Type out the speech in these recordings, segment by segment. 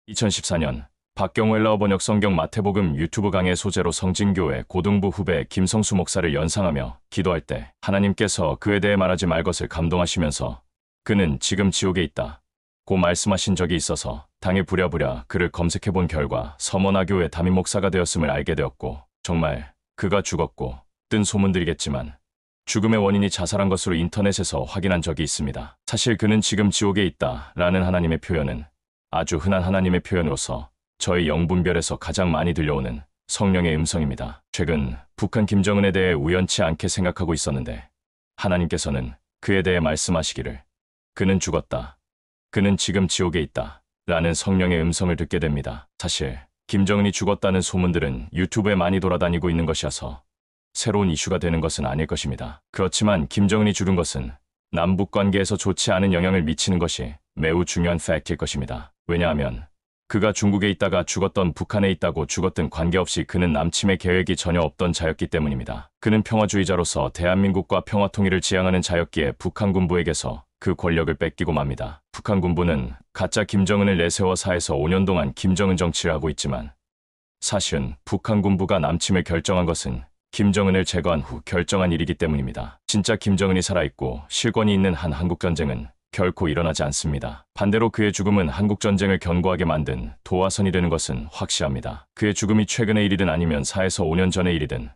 2014년 박경호 엘라어 번역 성경 마태복음 유튜브 강의 소재로 성진교회 고등부 후배 김성수 목사를 연상하며 기도할 때 하나님께서 그에 대해 말하지 말 것을 감동하시면서 그는 지금 지옥에 있다 고 말씀하신 적이 있어서 당에 부랴부랴 그를 검색해본 결과 서머나교회 담임 목사가 되었음을 알게 되었고, 정말 그가 죽었고 뜬 소문들이겠지만 죽음의 원인이 자살한 것으로 인터넷에서 확인한 적이 있습니다. 사실 그는 지금 지옥에 있다 라는 하나님의 표현은 아주 흔한 하나님의 표현으로서 저의 영분별에서 가장 많이 들려오는 성령의 음성입니다. 최근 북한 김정은에 대해 우연치 않게 생각하고 있었는데 하나님께서는 그에 대해 말씀하시기를 그는 죽었다, 그는 지금 지옥에 있다 라는 성령의 음성을 듣게 됩니다. 사실 김정은이 죽었다는 소문들은 유튜브에 많이 돌아다니고 있는 것이어서 새로운 이슈가 되는 것은 아닐 것입니다. 그렇지만 김정은이 죽은 것은 남북관계에서 좋지 않은 영향을 미치는 것이 매우 중요한 팩트일 것입니다. 왜냐하면 그가 중국에 있다가 죽었던 북한에 있다고 죽었든 관계없이 그는 남침의 계획이 전혀 없던 자였기 때문입니다. 그는 평화주의자로서 대한민국과 평화통일을 지향하는 자였기에 북한 군부에게서 그 권력을 뺏기고 맙니다. 북한 군부는 가짜 김정은을 내세워 4에서 5년 동안 김정은 정치를 하고 있지만 사실은 북한 군부가 남침을 결정한 것은 김정은을 제거한 후 결정한 일이기 때문입니다. 진짜 김정은이 살아있고 실권이 있는 한 한국전쟁은 결코 일어나지 않습니다. 반대로 그의 죽음은 한국전쟁을 견고하게 만든 도화선이 되는 것은 확실합니다. 그의 죽음이 최근의 일이든 아니면 4에서 5년 전의 일이든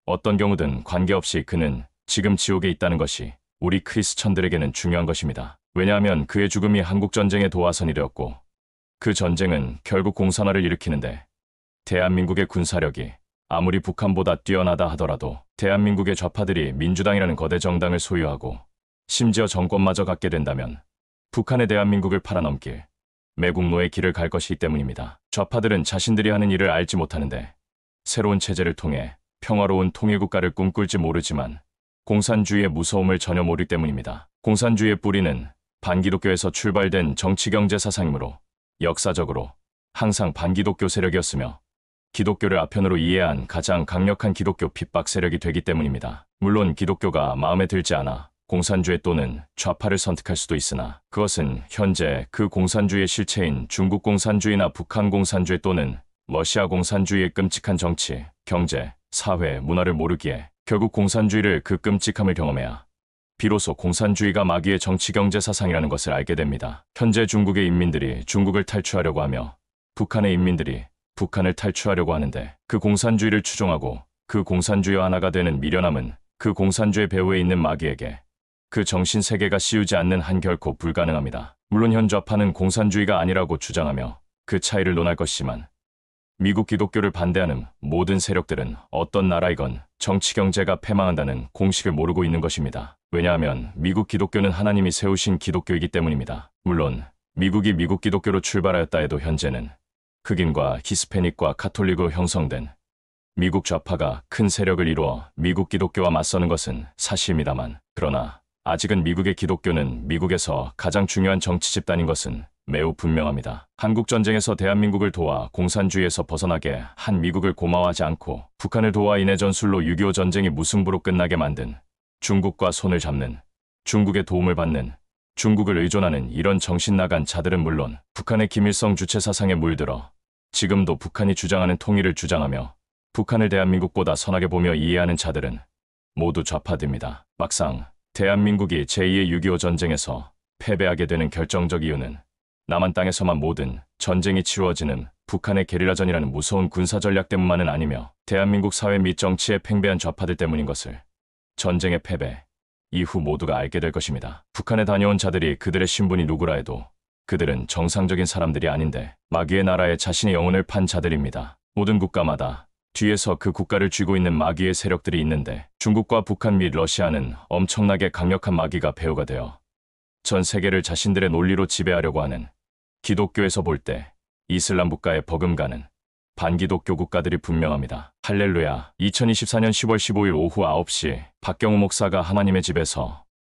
어떤 경우든 관계없이 그는 지금 지옥에 있다는 것이 우리 크리스천들에게는 중요한 것입니다. 왜냐하면 그의 죽음이 한국전쟁의 도화선이 되었고 그 전쟁은 결국 공산화를 일으키는데 대한민국의 군사력이 아무리 북한보다 뛰어나다 하더라도 대한민국의 좌파들이 민주당이라는 거대 정당을 소유하고 심지어 정권마저 갖게 된다면 북한의 대한민국을 팔아넘길 매국노의 길을 갈 것이기 때문입니다. 좌파들은 자신들이 하는 일을 알지 못하는데 새로운 체제를 통해 평화로운 통일국가를 꿈꿀지 모르지만 공산주의의 무서움을 전혀 모르기 때문입니다. 공산주의의 뿌리는 반기독교에서 출발된 정치경제 사상이므로 역사적으로 항상 반기독교 세력이었으며 기독교를 아편으로 이해한 가장 강력한 기독교 핍박 세력이 되기 때문입니다. 물론 기독교가 마음에 들지 않아 공산주의 또는 좌파를 선택할 수도 있으나 그것은 현재 그 공산주의의 실체인 중국 공산주의나 북한 공산주의 또는 러시아 공산주의의 끔찍한 정치, 경제, 사회, 문화를 모르기에 결국 공산주의를 그 끔찍함을 경험해야 비로소 공산주의가 마귀의 정치 경제 사상이라는 것을 알게 됩니다. 현재 중국의 인민들이 중국을 탈취하려고 하며 북한의 인민들이 북한을 탈취하려고 하는데 그 공산주의를 추종하고 그 공산주의와 하나가 되는 미련함은 그 공산주의 배후에 있는 마귀에게 그 정신세계가 씌우지 않는 한 결코 불가능합니다. 물론 현 좌파는 공산주의가 아니라고 주장하며 그 차이를 논할 것이지만 미국 기독교를 반대하는 모든 세력들은 어떤 나라이건 정치 경제가 패망한다는 공식을 모르고 있는 것입니다. 왜냐하면 미국 기독교는 하나님이 세우신 기독교이기 때문입니다. 물론 미국이 미국 기독교로 출발하였다 해도 현재는 흑인과 히스패닉과 카톨릭으로 형성된 미국 좌파가 큰 세력을 이루어 미국 기독교와 맞서는 것은 사실입니다만, 그러나 아직은 미국의 기독교는 미국에서 가장 중요한 정치 집단인 것은 매우 분명합니다. 한국전쟁에서 대한민국을 도와 공산주의에서 벗어나게 한 미국을 고마워하지 않고 북한을 도와 인해 전술로 6.25 전쟁이 무승부로 끝나게 만든 중국과 손을 잡는, 중국의 도움을 받는, 중국을 의존하는 이런 정신 나간 자들은 물론 북한의 김일성 주체 사상에 물들어 지금도 북한이 주장하는 통일을 주장하며 북한을 대한민국보다 선하게 보며 이해하는 자들은 모두 좌파들입니다. 막상 대한민국이 제2의 6.25 전쟁에서 패배하게 되는 결정적 이유는 남한 땅에서만 모든 전쟁이 치루어지는 북한의 게릴라전이라는 무서운 군사전략 때문만은 아니며 대한민국 사회 및 정치의 팽배한 좌파들 때문인 것을 전쟁의 패배 이후 모두가 알게 될 것입니다. 북한에 다녀온 자들이 그들의 신분이 누구라 해도 그들은 정상적인 사람들이 아닌데 마귀의 나라에 자신의 영혼을 판 자들입니다. 모든 국가마다 뒤에서 그 국가를 쥐고 있는 마귀의 세력들이 있는데 중국과 북한 및 러시아는 엄청나게 강력한 마귀가 배후가 되어 전 세계를 자신들의 논리로 지배하려고 하는, 기독교에서 볼 때 이슬람 국가에 버금가는 반기독교 국가들이 분명합니다. 할렐루야. 2024년 10월 15일 오후 9시 박경호 목사가 하나님의 집에서